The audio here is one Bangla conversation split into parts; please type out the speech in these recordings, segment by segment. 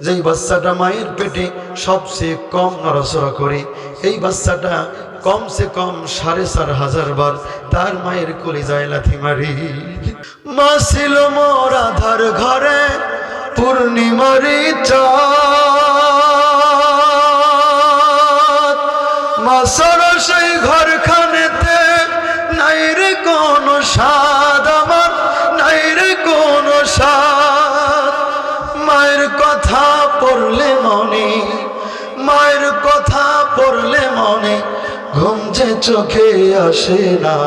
যেই বাচ্চাটা মায়ের পেটে সবচেয়ে কম নড়াচড়া করে, এই বাচ্চাটা কমসে কম ৪,৫০০ বার তার মায়ের কলিজায় লাথি মারি। মা ছিল মোর আধার ঘরে পূর্ণিমারি চাঁদ, মা ছাড়া সেই ঘরখানেতে নাই রে কোনো স্বাদ, আমার নাই রে কোনো স্বাদ। মায়ের কথা পড়লে মনে, মায়ের কথা পড়লে মনে ঘুম যে চোখে আসে না।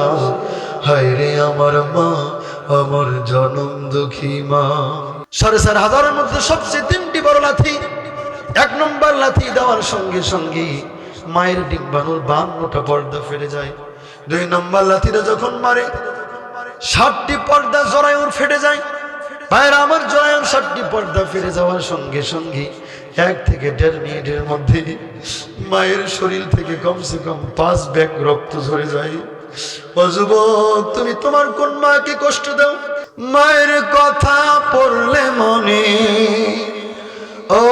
হায় রে আমার মা, আমার জনম দুঃখী মা। ৪,৫০০ মধ্যে সবচেয়ে ৩টি বড় লাথি। ১ নম্বর লাথি দেওয়ার সঙ্গে সঙ্গে মায়ের ডিম্বাণুর ৫২টা পর্দা ফেটে যায়। ২ নম্বর লাথিটা যখন মারে ৬০টি পর্দা জরায়ুর ফেটে যায়। ভাইরা আমার, জরায়ুর ৬০টি পর্দা ফেটে যাওয়ার সঙ্গে সঙ্গে ১ থেকে ১.৫ মিনিটের মধ্যে মায়ের শরীর থেকে কমসে কম ৫ ব্যাগ রক্ত ঝরে যায়। ও যুবক, তুমি তোমার কোন মাকে কষ্ট দাও? মায়ের কথা পড়লে মনে, ও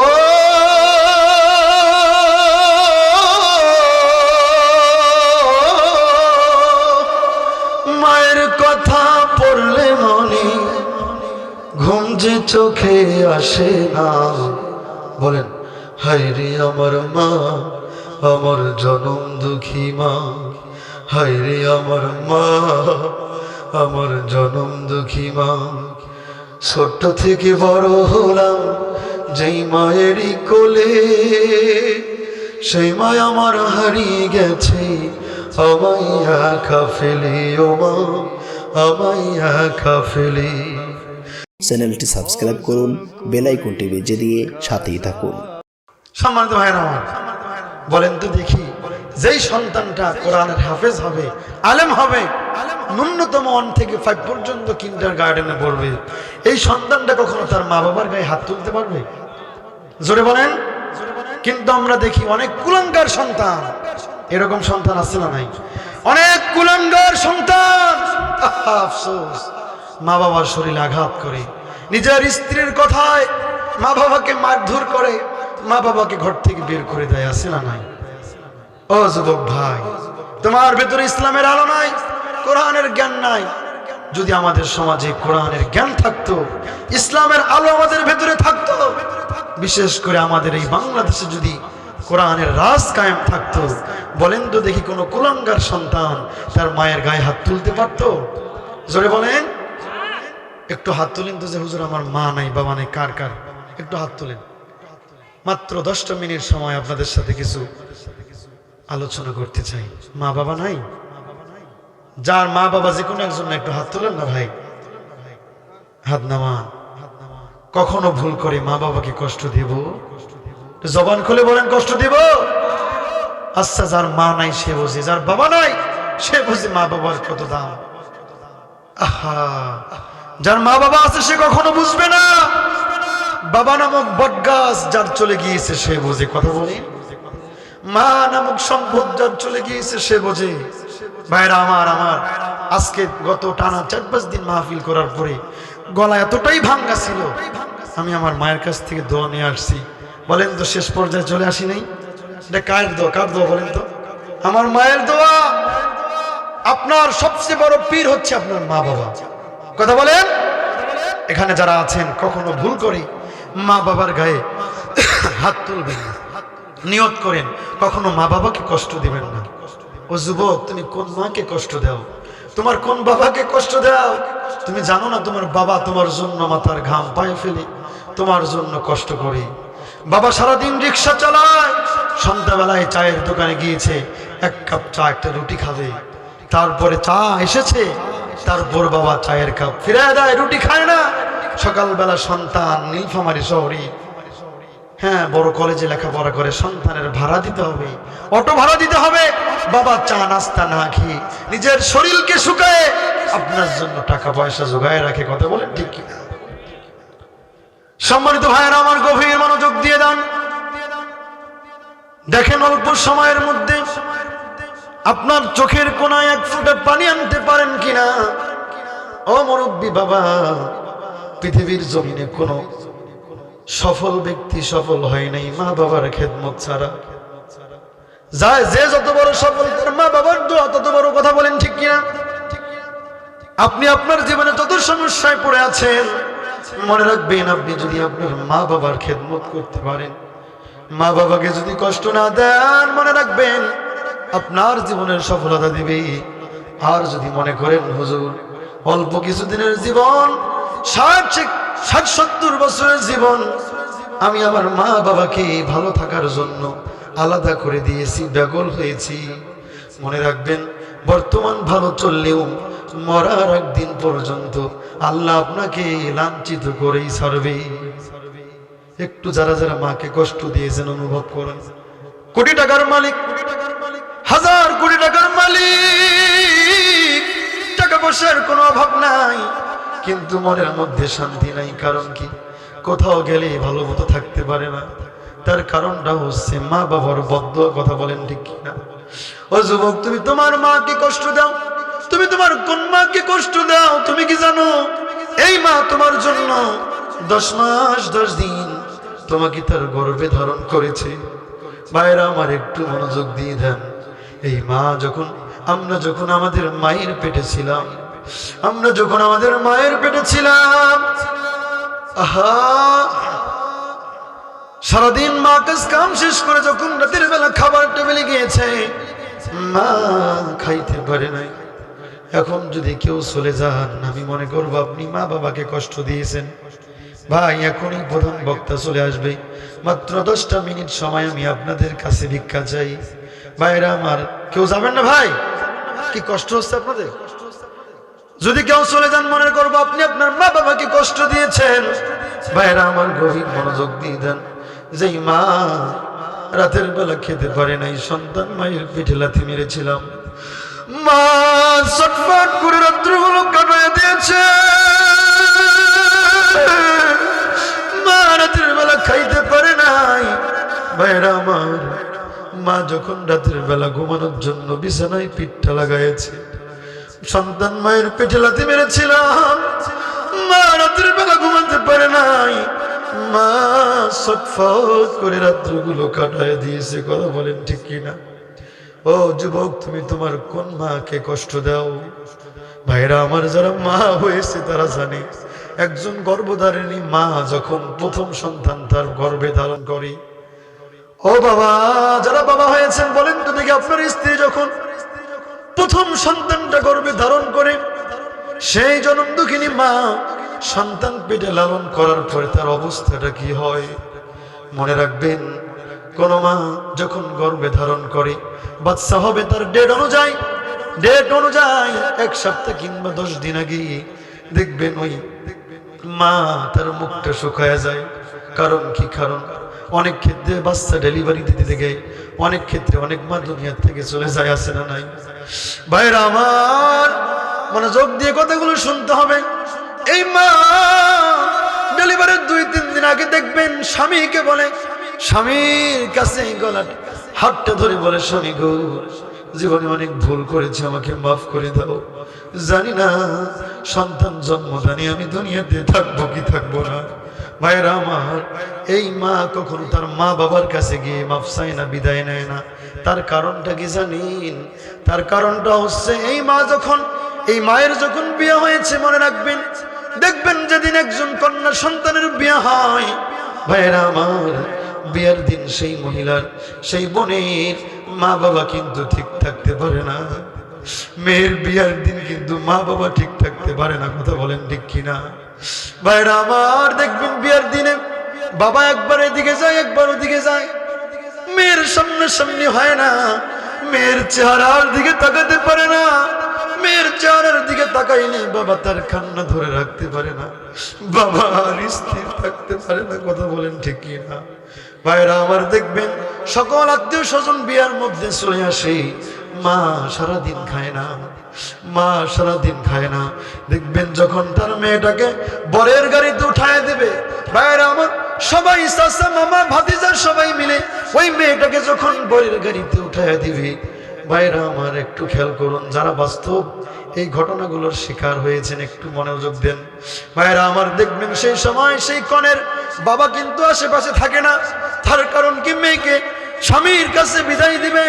মায়ের কথা পড়লে মনে ঘুম যে চোখে আসে না। বলেন, হায় রে আমার মা, আমার জনম দুঃখী মা। হায় রে আমার মা, আমার জনম দুঃখী মা। ছোট্ট থেকে বড় হলাম যেই মায়েরই কোলে, সেই মা আমার হারিয়ে গেছে, আমায় একা ফেলে। ও মা, আমায় একা ফেলে। চ্যানেলটি সাবস্ক্রাইব করুন, বেল আইকনটি বেজে দিয়ে সাথেই থাকুন। সম্মানিত ভাইরা আমার, বলেন তো দেখি, যেই সন্তানটা কোরআনের হাফেজ হবে, আলেম হবে, ন্যূনতম 1 থেকে 5 পর্যন্ত কিন্ডারগার্টেনে পড়বে, এই সন্তানটা কখনো তার মা বাবার গায়ে হাত তুলতে পারবে? জোরে বলেন। কিন্তু আমরা দেখি অনেক কুলাঙ্গার সন্তান। এরকম সন্তান আছে না নাই? অনেক কুলাঙ্গার সন্তান, আফসোস, মা বাবার শরীরে আঘাত করে, নিজের স্ত্রীর কথায় মা বাবাকে মারধর করে, মা বাবাকে ঘর থেকে বের করে দেয়। আছে না নাই? ও যুবক ভাই, তোমার ভেতরে ইসলামের আলো নাই, কোরআনের জ্ঞান নাই। যদি আমাদের সমাজে কোরআনের জ্ঞান থাকতো, ইসলামের আলো আমাদের ভেতরে থাকতো, বিশেষ করে আমাদের এই বাংলাদেশে যদি কোরআনের রাজ কায়েম থাকতো, বলেন তো দেখি কোনো কুলাঙ্গার সন্তান তার মায়ের গায়ে হাত তুলতে পারতো? জোরে বলেন। একটু হাত তুলেন তো, যে হুজুর আমার মা নাই বাবা নাই, কার কার একটু হাত তুলেন। মাত্র 10টা মিনিট সময় আপনাদের সাথে কিছু আলোচনা করতে চাই। মা বাবা নাই? যার মা বাবা যে কোনো একজন একটু হাত তুলেন না ভাই, হাত নামান। কখনো ভুল করে মা বাবাকে কষ্ট দিব? জবান খুলে বলেন, কষ্ট দিব? আচ্ছা, যার মা নাই সে বোঝে, যার বাবা নাই সে বোঝে মা বাবার কত দাম। আহা, যার মা বাবা আছে সে কখনো বুঝবে না। বাবা নামক বটগাছ যার চলে গিয়েছে সে বোঝে। কথা বলি, মা নামক সম্পদ যার চলে গিয়েছে সে বোঝে। ভাইরা আমার, আজকে গত টানা 4-5 দিন মাহফিল করার পরে গলা এতটাই ভাঙ্গা ছিল, আমি আমার মায়ের কাছ থেকে দোয়া নিয়ে আসছি। বলেন তো, শেষ পর্যায়ে চলে আসি নাই? এটা কার দোয়া? কার দোয়া বলেন তো? আমার মায়ের দোয়া। আপনার সবচেয়ে বড় পীর হচ্ছে আপনার মা বাবা। কথা বলেন। এখানে যারা আছেন, কখনো ভুল করে মা বাবার গায়ে হাত তুলবেন না। নিয়ত করেন কখনো মা বাবাকে কষ্ট দিবেন না। ও যুবক, তুমি কোন মাকে কষ্ট দাও? তোমার কোন বাবাকে কষ্ট দাও? তুমি জানো না তোমার বাবা তোমার জন্য মাথার ঘাম পায়ে ফেলে তোমার জন্য কষ্ট করে। বাবা সারাদিন রিক্সা চালায়, সন্ধ্যাবেলায় চায়ের দোকানে গিয়েছে, 1 কাপ চা, 1টা রুটি খাবে। তারপরে চা এসেছে, তারপর বাবা চায়ের কাপ ফিরিয়ে দেয়, রুটি খায় না। সকালবেলা সন্তান নীলফামারী শহরে, হ্যাঁ, বড় কলেজে লেখাপড়া করে, সন্তানের ভাড়া দিতে হবে, অটো ভাড়া দিতে হবে। বাবা চা নাস্তা না খেয়ে নিজের শরীরকে শুকায় আপনার জন্য টাকা পয়সা জোগায় রাখে। কথা বলেন ঠিক কিনা? সম্মানিত ভাইয়েরা আমার, গভীর মনোযোগ দিয়ে দেন। দেখেন, অল্প সময়ের মধ্যে আপনার চোখের কোনায় 1 ফোঁটা পানি আনতে পারেন কিনা। ও মুরব্বী বাবা, পৃথিবীর জমিনে কোনো সফল ব্যক্তি সফল হয় নাই মা বাবার খেদমত ছাড়া। যে যত বড় সফল তার মা বাবার দোয়া তত বড়, কথা বলেন ঠিক কিনা? আপনি আপনার জীবনে যত সমস্যায় পড়ে আছেন, মনে রাখবেন আপনি যদি আপনার মা বাবার খেদমত করতে পারেন, মা বাবাকে যদি কষ্ট না দেন, মনে রাখবেন আপনার জীবনের সফলতা দিবে। আর যদি মনে করেন হুজুর অল্প কিছুদিনের জীবন, 60-70 বছরের জীবন আমি আমার মা বাবাকে ভালো থাকার জন্য আলাদা করে দিয়েছি, ব্যাকুল হয়েছি, মনে রাখবেন বর্তমান ভালো চললেও মরার একদিন পর্যন্ত আল্লাহ আপনাকে লাঞ্ছিত করেই ছাড়বে। একটু যারা যারা মাকে কষ্ট দিয়েছেন অনুভব করেন। কোটি টাকার মালিক, হাজার কোটি টাকার মালিক, টাকা পয়সার কোনো অভাব নাই, কিন্তু মনের মধ্যে শান্তি নাই। কারণ কি? কোথাও গেলে ভালো মতো থাকতে পারে না। তার কারণটা হচ্ছে মা বাবার বদদোয়া, কথা বলেন ঠিক কিনা? ও যুবক, তুমি তোমার মাকে কষ্ট দাও, তুমি তোমার কোন মাকে কষ্ট দাও তুমি কি জানো? এই মা তোমার জন্য 10 মাস 10 দিন তোমাকে তার গর্ভে ধারণ করেছে। ভাইরা আমার, একটু মনোযোগ দিয়ে দেন। এই মা যখন, আমরা যখন আমাদের মায়ের পেটে ছিলাম, আমরা যখন আমাদের মায়ের পেটে ছিলাম, আহা, সারাদিন মা কাম শেষ করে যখন রাতের বেলা খাবার টেবিলে গিয়েছে, মা খাইতে পারে নাই। এখন যদি কেউ চলে যান, আমি মনে করবো আপনি মা বাবাকে কষ্ট দিয়েছেন। ভাই, এখনই প্রধান বক্তা চলে আসবে, মাত্র 10টা মিনিট সময় আমি আপনাদের কাছে ভিক্ষা চাই। ভাইরা আমার, কেউ যাবেন না? ভাই, কি কষ্ট হচ্ছে আপনাদের? যদি কেউ চলে যান, মনে করবো আপনি আপনার মা বাবাকে কষ্ট দিয়েছেন। ভাইরা আমার, গভীর মনোযোগ দিয়ে দেন। যেই মা রাতের বেলা খেতে পারে নাই, সন্তান মায়ের পেটে লাথি মেরেছিলাম, মা ছটফট করে রাত্রগুলো কাটায় দিয়েছে। মা রাতের বেলা খাইতে পারে নাই। ভাইরা আমার, মা যখন রাতের বেলা ঘুমানোর জন্য বিছানায় পিঠটা লাগাইছে, সন্তান মায়ের পেটে লাথি মেরেছিলাম, মা রাতের বেলা ঘুমাতে পারে নাই। মা ছটফট করে রাত্রগুলো কাটায় দিয়েছে, কথা বলেন ঠিক কিনা? ও যুবক, তুমি তোমার কোন মাকে কষ্ট দাও? ভাইরা আমার, যারা মা হয়েছে তারা জানে, একজন গর্ভধারিণী মা যখন প্রথম সন্তান তার গর্ভে ধারণ করে, ও বাবা, যারা বাবা হয়েছেন বলেন তো দেখি, আপনার স্ত্রী যখন প্রথম সন্তানটা গর্ভে ধারণ করে, সেই জনম দুঃখিনী মা সন্তান পেটে লালন করার পরে তার অবস্থাটা কি হয়? মনে রাখবেন, কোন মা যখন গর্ভে ধারণ করে, বাচ্চা হবে তার ডেট অনুযায়ী 1 সপ্তাহ কিংবা 10 দিন আগে দেখবেন ওই মা তার মুখটা শুকায় যায়। কারণ কি? কারণ অনেক ক্ষেত্রে বাচ্চা ডেলিভারি দিতে গিয়ে অনেক ক্ষেত্রে অনেক মা দুনিয়ার থেকে চলে যায়, আছে না নাই? ভাইরা আমার, মনোযোগ দিয়ে কথাগুলো শুনতে হবে। এই মা ডেলিভারির 2-3 দিন আগে দেখবেন স্বামীকে বলে, স্বামীর কাছে গলা হাতটা ধরে বলে, স্বামী গো, জীবনে অনেক ভুল করেছি, আমাকে মাফ করে দাও। জানি না সন্তান জন্মদানে আমি দুনিয়াতে থাকবো কি থাকবো না। ভাইরা আমার, এই মা কখনো তার মা বাবার কাছে গিয়ে মাফ চায় না, বিদায় নেয় না। তার কারণটা কি জানেন? তার কারণটা হচ্ছে, এই মা যখন, এই মায়ের যখন বিয়ে হয়েছে, মনে রাখবেন, দেখবেন যেদিন একজন কন্যা সন্তানের বিয়ে হয়, ভাইরা আমার, বিয়ের দিন সেই মহিলার, সেই বোনের মা বাবা কিন্তু ঠিক থাকতে পারে না। মেয়ের বিয়ের দিন কিন্তু মা বাবা ঠিক থাকতে পারে না, কথা বলেন ঠিক কিনা? ভাইরা আমার, দেখবেন বিয়ের দিনে বাবা একবার এদিকে যায়, একবার ওদিকে যায়, মেয়ের সামনাসামনি হয় না, মেয়ের চেহারার দিকে তাকাতে পারে না, মেয়ের চেহারার দিকে তাকাইলে বাবা তার কান্না ধরে রাখতে পারে না, বাবা আর স্থির থাকতে পারে না, কথা বলেন ঠিক কিনা? ভাইরা আমার, দেখবেন সকল আত্মীয় স্বজন বিয়ার মধ্যে চলে আসে, মা সারাদিন খায় না, মা সারাদিন খায় না। দেখবেন যখন তার মেয়েটাকে বরের গাড়িতে উঠায় দেবে, ভাইরা আমার, সবাই চাচা মামা ভাতিজা সবাই মিলে ওই মেয়েটাকে যখন বরের গাড়িতে উঠায় দিবে, ভাইরা আমার একটু খেয়াল করুন, যারা বাস্তব এই ঘটনাগুলোর শিকার হয়েছেন একটু মনোযোগ দেন। ভাইরা আমার, দেখবেন সেই সময় সেই কনের বাবা কিন্তু আশেপাশে থাকে না। তার কারণ কি, মেয়েকে স্বামীর কাছে বিদায় দিবে,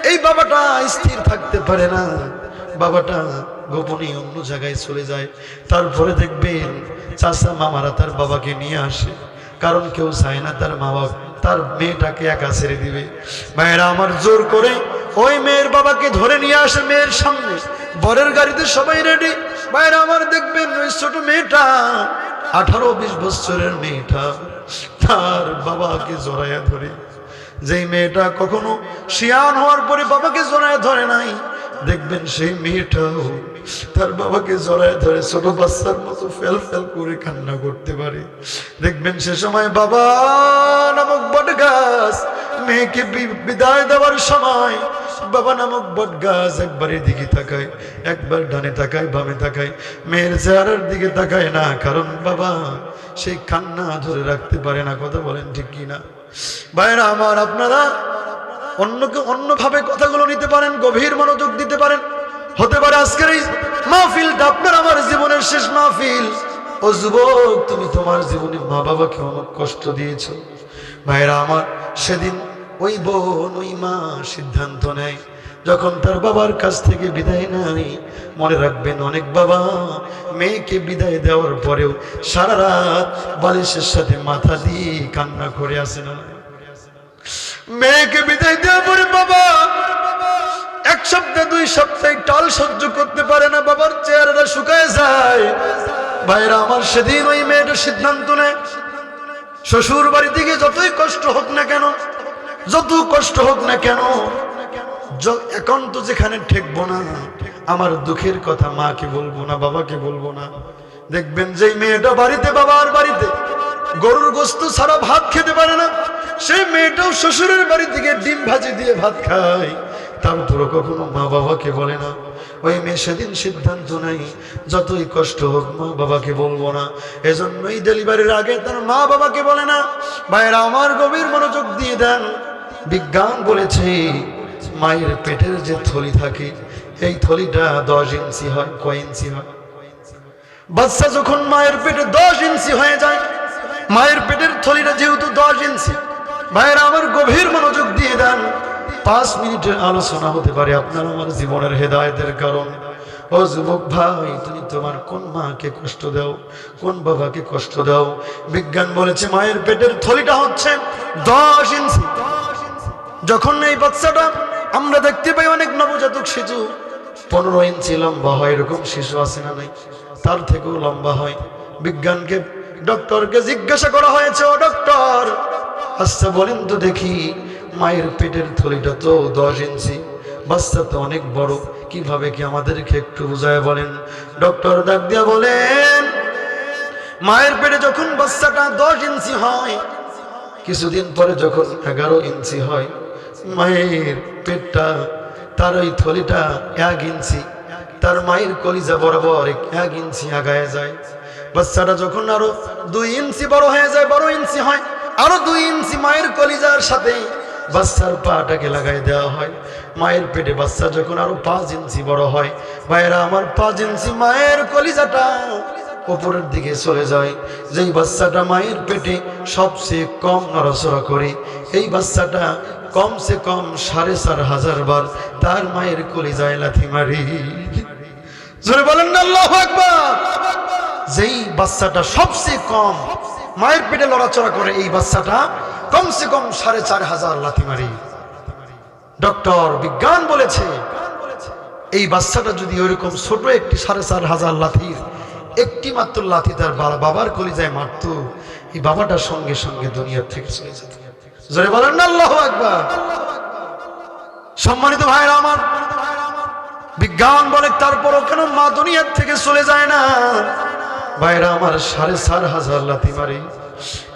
এই বাবাটা স্থির থাকতে পারে না, বাবাটা গোপনে অন্য জায়গায় চলে যায়। তারপরে দেখবেন চাচা মামারা তার বাবাকে নিয়ে আসে, কারণ কেউ চায় না তার মা বাবা তার মেয়েটাকে একা ছেড়ে দিবে। ভাইয়েরা আমার, জোর করে ওই মেয়ের বাবাকে ধরে নিয়ে আসে মেয়ের সামনে, বরের গাড়িতে সবাই রেডি। ভাইয়েরা আমার, দেখবেন ওই ছোট মেয়েটা 18-20 বছরের মেয়েটা তার বাবাকে জড়াইয়া ধরে। যেই মেয়েটা কখনো শিয়ান হওয়ার পরে বাবাকে জড়াইয়া ধরে নাই, দেখবেন সেই মেয়েটাও তার বাবাকে জড়ায় ধরে ছোট বাচ্চার মতো ফেল ফেল করে কান্না করতে পারে। দেখবেন সে সময় বাবা নামক বট গাছ মেয়েকে বিদায় দেওয়ার সময় বাবা নামক বট গাছ একবার এদিকে তাকায়, একবার ডানে তাকায়, বামে তাকায়, মেয়ের চেহারার দিকে তাকায় না, কারণ বাবা সেই কান্না ধরে রাখতে পারে না। কথা বলেন ঠিক কিনা? ভাইরা আমার, আপনারা অন্যভাবে কথাগুলো নিতে পারেন, গভীর মনোযোগ দিতে পারেন। হতে পারে আজকের এই মাহফিলটা আপনার আমার জীবনের শেষ মাহফিল। ও যুবক, তুমি তোমার জীবনে মা বাবাকে অনেক কষ্ট দিয়েছ। ভাইরা আমার, সেদিন ওই বোন ওই মা সিদ্ধান্ত নেয় যখন তার বাবার কাছ থেকে বিদায় নেয়। মনে রাখবেন, অনেক বাবা মেয়েকে বিদায় দেওয়ার পরেও সারা রাত বালিশের সাথে মাথা দিয়ে কান্না করে আসে না। মেয়েকে বিদায় দেওয়ার পরে বাবা 1 সপ্তাহ 2 সপ্তাহ টাল সহ্য করতে পারে না, বাবার চেহারাটা শুকায় যায়। ভাইরা আমার, সেদিন ওই মেয়েটা সিদ্ধান্ত নেয়, শ্বশুর বাড়ি থেকে যতই কষ্ট হোক না কেন, যত কষ্ট হোক না কেন, একান্ত যেখানে ঠেকবো না, আমার দুঃখের কথা মাকে বলবো না, বাবাকে বলবো না। দেখবেন যেই মেয়েটা বাড়িতে, বাবার বাড়িতে গরুর গোস্ত ছাড়া ভাত খেতে পারে না, সেই মেয়েটাও শ্বশুরের বাড়ি থেকে ডিম ভাজি দিয়ে ভাত খায়, তারপরও কখনো মা বাবাকে বলে না। ওই মেয়ে সেদিন সিদ্ধান্ত নেই, যতই কষ্ট হোক মা বাবাকে বলবো না। এজন্যই ডেলিভারির আগে তার মা বাবাকে বলে না। ভাইয়েরা আমার, গভীর মনোযোগ দিয়ে দেন। বিজ্ঞান বলেছে মায়ের পেটের যে থলি থাকে, এই থলিটা 10 ইঞ্চি হয়। কয় ইঞ্চি হয়? বাচ্চা যখন মায়ের পেটে 10 ইঞ্চি হয়ে যায়, মায়ের পেটের থলিটা যেহেতু 10 ইঞ্চি, ভাইয়েরা আমার গভীর মনোযোগ দিয়ে দেন। 5 মিনিটের আলোচনা হতে পারে আপনার আমার জীবনের হেদায়েতের কারণ। ও যুবক ভাই, তুমি তোমার কোন মাকে কষ্ট দাও, কোন বাবাকে কষ্ট দাও? বিজ্ঞান বলেছে মায়ের পেটের থলিটা হচ্ছে 10 ইঞ্চি। যখন এই বাচ্চাটা আমরা দেখতে পাই অনেক নবজাতক শিশু 15 ইঞ্চি লম্বা হয়, এরকম শিশু আছে না নাই? তার থেকেও লম্বা হয়। বিজ্ঞানকে, ডক্টরকে জিজ্ঞাসা করা হয়েছে, ও ডক্টর, আচ্ছা বলেন তো দেখি, মায়ের পেটের থলিটা তো 10 ইঞ্চি, বাচ্চা তো অনেক বড়, কিভাবে কি আমাদেরকে একটু বুঝায় বলেন। ডক্টর ডাক দিয়া বলেন, মায়ের পেটে যখন বাচ্চাটা 10 ইঞ্চি হয়, কিছুদিন পরে যখন 11 ইঞ্চি হয়, মায়ের পেটটা, তার ওই থলিটা 1 ইঞ্চি, তার মায়ের কলিজা বরাবর 1 ইঞ্চি আগায় যায়। বাচ্চাটা যখন আরো 2 ইঞ্চি বড় হয়ে যায়, 12 ইঞ্চি হয়, আরো 2 ইঞ্চি মায়ের কলিজার সাথে বাচ্চার পাটাকে লাগাই দেওয়া হয়। মায়ের পেটে বাচ্চা যখন আরো 5 ইঞ্চি বড় হয়, ভাইয়েরা আমার, 5 ইঞ্চি মায়ের কলিজাটা উপরের দিকে চলে যায়। যেই বাচ্চাটা মায়ের পেটে সবচেয়ে কম নড়াচড়া করে, এই বাচ্চাটা কমসে কম 4,500 বার তার মায়ের কলিজায় লাথি মারি। জোরে বলেন না আল্লাহু আকবার। যেই বাচ্চাটা সবচেয়ে কম মায়ের পেটে লড়াচড়া করে, এই বাচ্চাটা কমসে কম 4,500 লাথি মারি। ডক্টর বিজ্ঞান বলেছে, এই বাচ্চাটা যদি ওইরকম ছোট একটি 4,500 লাথির একটি মাত্র লাথি তার বাবার কলিজায় মারত, এই বাবাটার সঙ্গে সঙ্গে দুনিয়ার থেকে চলে যেত। জোরে বলেন না আল্লাহু আকবার। সম্মানিত ভাইরা আমার, বিজ্ঞান বলে তারপরও কেন মা দুনিয়ার থেকে চলে যায় না? ভাইরা আমার, 4,500 লাথি মারি।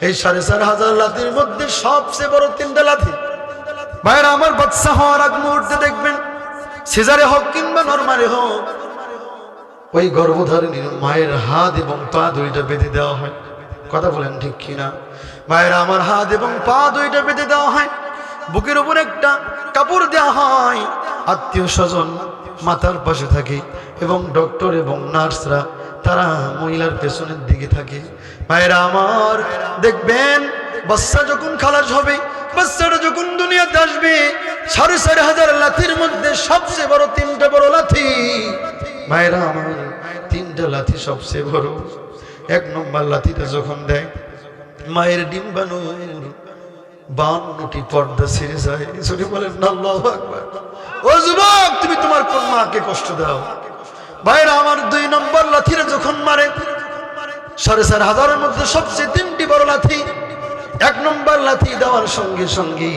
এই 4,500 লাথির মধ্যে সবচেয়ে বড় 3টা লাথি, ভাইরা আমার, বাচ্চা হওয়ার আগ মুহূর্তে দেখবেন, সিজারে হোক কিংবা নরমালে হোক, ওই গর্ভধারিণীর মায়ের হাত এবং পা 2টা বেঁধে দেওয়া হয়। কথা বলেন ঠিক কিনা? ভাইরা আমার, হাত এবং পা 2টা বেঁধে দেওয়া হয়, বুকের উপর একটা কাপড় দেওয়া হয়। আত্মীয় স্বজন মাথার পাশে থাকে এবং ডক্টর এবং নার্সরা তারা মহিলার পেছনের দিকে থাকে। ভাইরা আমার, দেখবেন বাচ্চা যখন খালাস হবে, বাচ্চাটা যখন দুনিয়াতে আসবে, 4,500 লাঠির মধ্যে সবচেয়ে বড় 3টা বড় লাঠি। ভাইরা আমার, 3টা লাঠি সবচেয়ে বড়। 1 নম্বর লাঠিটা যখন দেয়, মায়ের ডিম্বাণুর 52টি পর্দা ছিঁড়ে যায়। যদি বলেন আল্লাহু আকবার। ও যুবক, তুমি তোমার কোন মাকে কষ্ট দাও? ভাইরা আমার, 2 নম্বর লাঠিটা যখন মারে, 4,500 মধ্যে সবচেয়ে 3টি বড় লাঠি। 1 নম্বর লাঠি দেওয়ার সঙ্গে সঙ্গে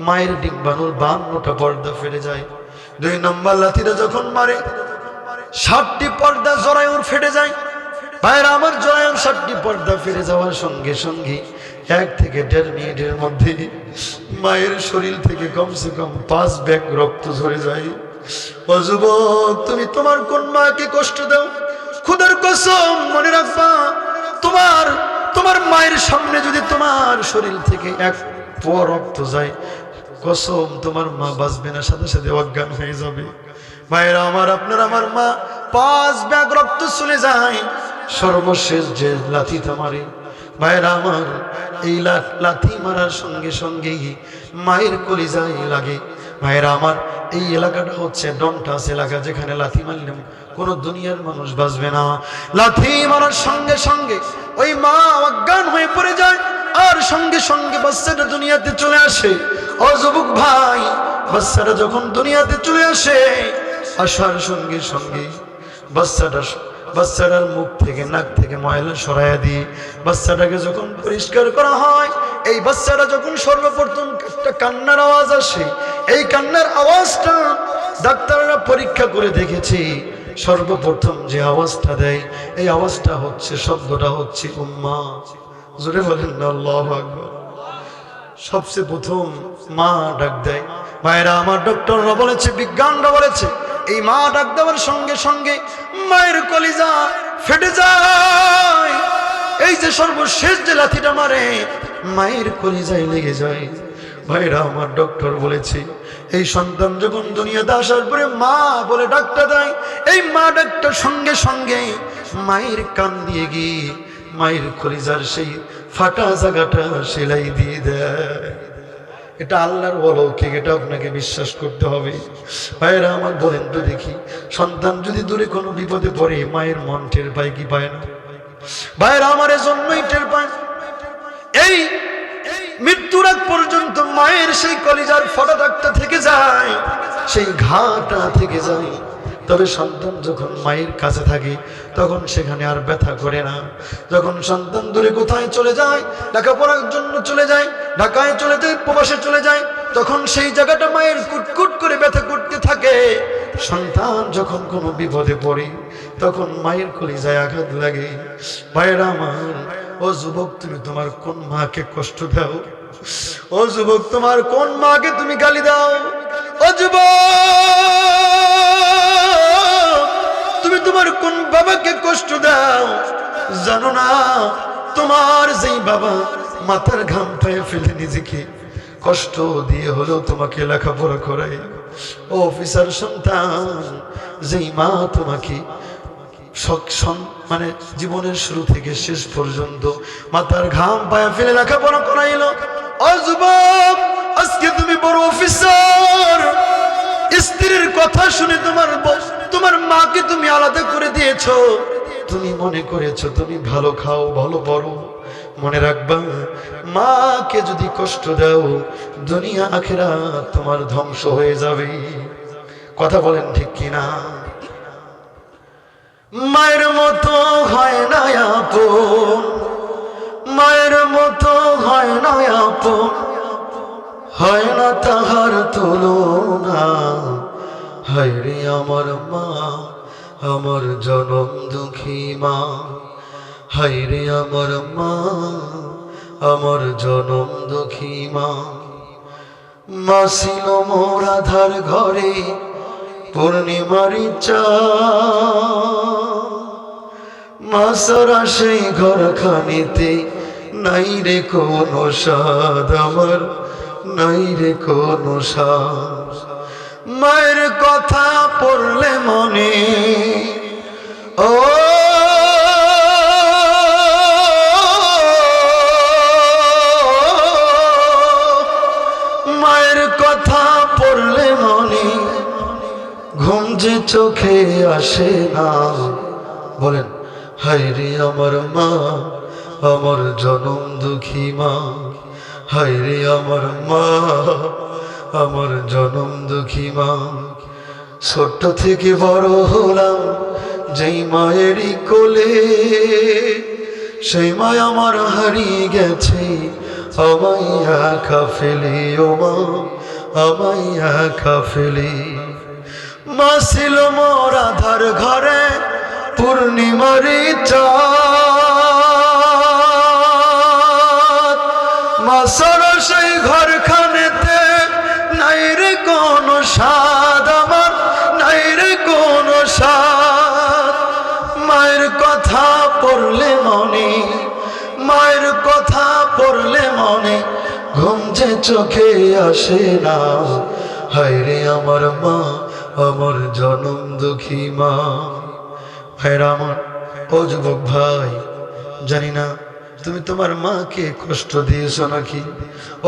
মায়ের ডিম্বাণুর 52টা পর্দা ফেটে যায়। 2 নম্বর লাঠিটা যখন মারে, 60টি পর্দা জরায়ুর ফেটে যায়। ভাইরা আমার, জরায়ুর 60টি পর্দা ফেটে যাওয়ার সঙ্গে সঙ্গে 1 থেকে 1.5 মিনিটের মধ্যে মায়ের শরীর থেকে কমসে কম 5 ব্যাগ রক্ত ঝরে যায়। ও যুবক, তুমি তোমার কোন মাকে কষ্ট দাও? খোদার কসম, মনে রাখবা, তোমার মায়ের সামনে যদি তোমার শরীর থেকে 1 পোয়া রক্ত যায়, কসম তোমার মা বাঁচবে না, সাথে সাথে অজ্ঞান হয়ে যাবে। ভাইরা আমার, আপনার আমার মা 5 ব্যাগ রক্ত চলে যায় সর্বশেষ যে লাঠিটা মারে। ভাইরা আমার, এই লাঠি মারার সঙ্গে সঙ্গেই মায়ের কলিজায় লাগে। ভাইরা আমার, এই এলাকাটা হচ্ছে ডনটাস এলাকা, যেখানে লাঠি মারলে কোন দুনিয়ার মানুষ বাঁচবে না। লাঠি মারার সঙ্গে সঙ্গে ওই মা অজ্ঞান হয়ে পড়ে যায়, আর সঙ্গে সঙ্গে বাচ্চাটা দুনিয়াতে চলে আসে। ও যুবক ভাই, বাচ্চাটা যখন দুনিয়াতে চলে আসে, আসার সঙ্গে সঙ্গে বাচ্চাটার মুখ থেকে নাক থেকে ময়লা সরাইয়া দিয়ে বাচ্চাটাকে যখন পরিষ্কার করা হয়, এই বাচ্চাটা যখন সর্বপ্রথম একটা কান্নার আওয়াজ আসে, এই কান্নার আওয়াজটা ডাক্তাররা পরীক্ষা করে দেখেছে, সর্বপ্রথম যে আওয়াজটা দেয়, এই আওয়াজটা হচ্ছে, শব্দটা হচ্ছে উম্মা। জোরে বলেন না আল্লাহু আকবার। সবচেয়ে প্রথম মা ডাক দেয়। মায়েরা আমার, ডক্টররা বলেছে, বিজ্ঞানরা বলেছে, এই মা ডাক দেওয়ার সঙ্গে সঙ্গে মায়ের কলিজা ফেটে যায়। এই যে সর্বশেষ যে লাঠিটা মারে, মায়ের কলিজায় লেগে যায়। ভাইরা আমার, ডক্টর বলেছে, এই সন্তান যখন দুনিয়াতে আসার পরে মা বলে ডাকটা দেয়, এই মা ডাকটার সঙ্গে সঙ্গে মায়ের কান দিয়ে গিয়ে মায়ের কলিজার সেই ফাটা জায়গাটা সেলাই দিয়ে দেয়। এটা আল্লাহর অলৌকিক, এটা আপনাকে বিশ্বাস করতে হবে। ভাইরা আমার, বলেন তো দেখি, সন্তান যদি দূরে কোনো বিপদে পড়ে, মায়ের মন টের পায় কি পায় না? ভাইরা আমার, এজন্যই টের পায়। এই মৃত্যুর আগ পর্যন্ত মায়ের সেই কলিজার ফাটা দাগটা থেকে যায়, সেই ঘাটা থেকে যায়। তবে সন্তান যখন মায়ের কাছে থাকে, তখন সেখানে আর ব্যথা করে না। যখন সন্তান দূরে কোথায় চলে যায়, লেখাপড়ার জন্য চলে যায়, ঢাকায় চলে যায়, প্রবাসে চলে যায়, তখন সেই জায়গাটা মায়ের কুটকুট করে ব্যথা করতে থাকে। সন্তান যখন কোনো বিপদে পড়ে, তখন মায়ের কলিজায় আঘাত লাগে। ভাইরা আমার, ও যুবক, তুমি তোমার কোন মাকে কষ্ট দাও? ও যুবক, তোমার কোন মাকে তুমি গালি দাও? ও যুবক, তুমি তোমার কোন বাবাকে কষ্ট দাও? জানো না, তোমার যেই বাবা মাথার ঘাম পায়ে ফেলে নিজেকে কষ্ট দিয়ে হলেও তোমাকে লেখাপড়া করায়, ও অফিসার সন্তান, যেই মা তোমাকে মানে জীবনের শুরু থেকে শেষ পর্যন্ত মাথার ঘাম পায়ে ফেলে লেখাপড়া করাইলো, ও যুবক, আজকে তুমি বড় অফিসার, স্ত্রীর কথা শুনে তোমার মাকে তুমি আলাদা করে দিয়েছো। তুমি মনে করেছো তুমি ভালো খাও, ভালো পড়ো। মনে রাখবা, মাকে যদি কষ্ট দাও, দুনিয়া আখিরাত তোমার ধ্বংস হয়ে যাবে। কথা বলেন ঠিক কিনা? মায়ের মতো হয় না আপন, মায়ের মতো হয় না আপন, হয় না তাহার তুলনা। হায় রে আমার মা, আমার জনম দুঃখী মা। হায় রে আমার মা, আমার জনম দুঃখী মা। মা ছিল মোর আধার ঘরে, পূর্ণিমারি চাঁদ। মা সারা সেই ঘরখানিতে নাই রে কোনো স্বাদ, আমার নাই রে কোনো স্বাদ। মায়ের কথা পড়লে মনে, ও যে চোখে আসে না। বলেন হায়রে আমার মা, আমার জনম দুঃখী মা, হায়রে আমার মা, আমার জনম দুঃখী মা। ছোট্ট থেকে বড় হলাম যেই মায়েরই কোলে, সেই মা আমার হারিয়ে গেছে, আমায় একা ফেলে ও মা, আমায় একা ফেলে। মা ছিল মোর আধার ঘরে পূর্ণিমারি চাঁদ, মা ছাড়া সেই ঘরখানেতে নাই রে কোনো স্বাদ, আমার নাই রে কোনো স্বাদ। মায়ের কথা পড়লে মনে, মায়ের কথা পড়লে মনে ঘুম যে চোখে আসে না। হায়রে আমার মা, আমার জনম দুঃখী মা। ভাইরা আমার, ও যুবক ভাই, জানি না তুমি তোমার মাকে কষ্ট দিয়েছো নাকি।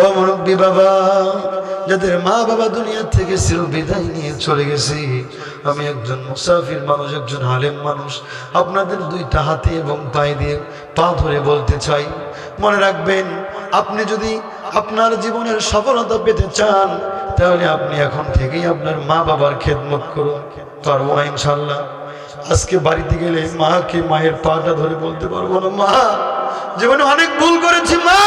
ও মুরব্বী বাবা, যাদের মা বাবা দুনিয়া থেকে চির বিদায় নিয়ে চলে গেছে, আমি একজন মুসাফির মানুষ, একজন আলেম মানুষ, আপনাদের দুইটা হাতে এবং পায়ে দিয়ে পা ধরে বলতে চাই, মনে রাখবেন, আপনি যদি আপনার জীবনের সফলতা পেতে চান, তাহলে আপনি এখন থেকেই আপনার মা বাবার খেদমত করুন। পারবো না ইনশাল্লাহ? আজকে বাড়িতে গেলে মাকে মায়ের পাটা ধরে বলতে পারবো না, মা জীবনে অনেক ভুল করেছি, মা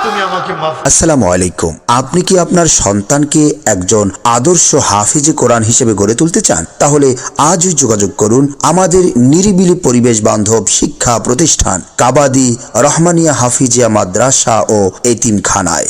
তুমি আমাকে মাফ। আসসালামু আলাইকুম। আপনি কি আপনার সন্তানকে একজন আদর্শ হাফিজে কোরআন হিসেবে গড়ে তুলতে চান? তাহলে আজই যোগাযোগ করুন আমাদের নিরিবিলি পরিবেশ বান্ধব শিক্ষা প্রতিষ্ঠান কাবাদি রহমানিয়া হাফিজিয়া মাদ্রাসা ও এতিমখানায়।